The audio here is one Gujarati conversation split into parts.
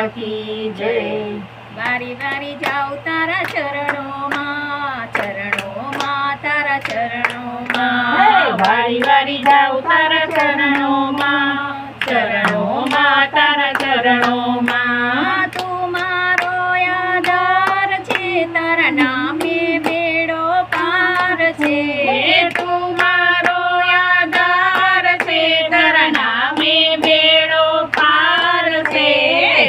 की जय। વારી વારી જાઉં તારા ચરણોમાં તારા ચરણોમાં વારી વારી જાઉં તારા ચરણોમાં તારા ચરણોમાં તું મારો આધાર છે તારા નામે બેડો પાર છે તું મારો આધાર છે તારા નામે બેડો પાર છે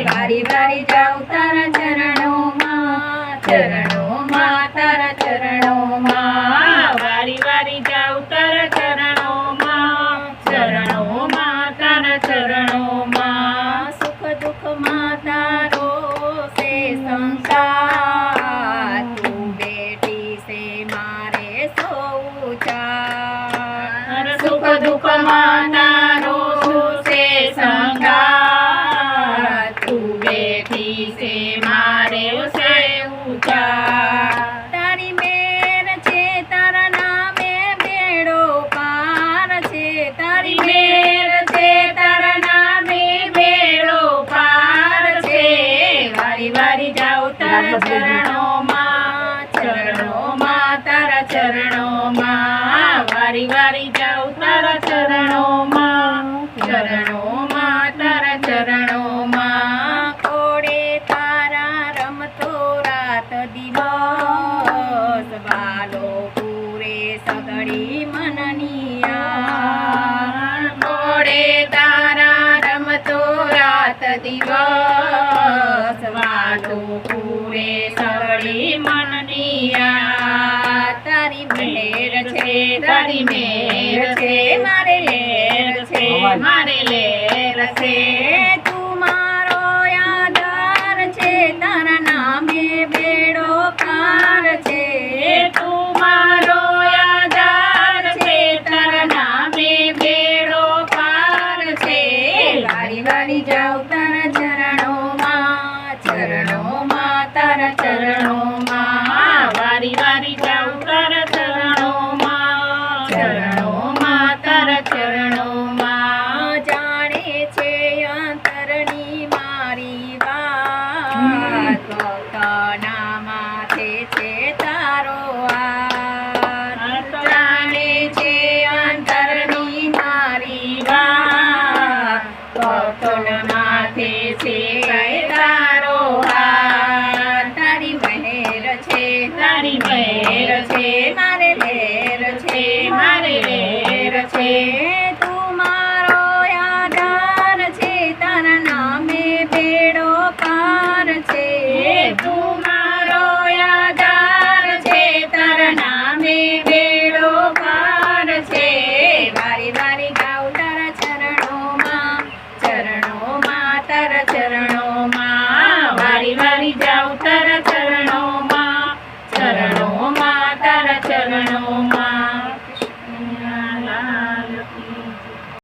વારી વારી જાઉં તારા ચરણોમાં તારા ચરણોમાં વારી વારી જાઉં તારા ચરણોમાં તારા ચરણોમાં સુખ દુઃખમાં તારો છે સંસાર તું બેટી છે મારે સૌ ચાર સુખ દુઃખમાં તારો છે સંગાર તું બેઠી છે મારે છે ઊંચા તારી મેર છે તારા નામે બેડો પાર છે તારી મેર છે તારા નામે બેડો પાર છે વારી વારી જાઉં તારા ચરણોમાં તારા ચરણોમાં વારી વારી જાઉં તારા ચરણોમાં તારા ચરણોમાં કોડે તારા રમતો રાત દિવસ બાલો પૂરે સગડી મનનિયા મોડે તારા રમતો રાત દિવસ વાલો પૂરે સવડી મનનિયા તારી મેર છે તારી મેર છે મારે લેર છે મારે લેર છે તું મારો આધાર છે તારા નામે બેડો પાર છે તું મારો આધાર છે તારા નામે બેડો પાર છે વારી વારી જાઉં તારા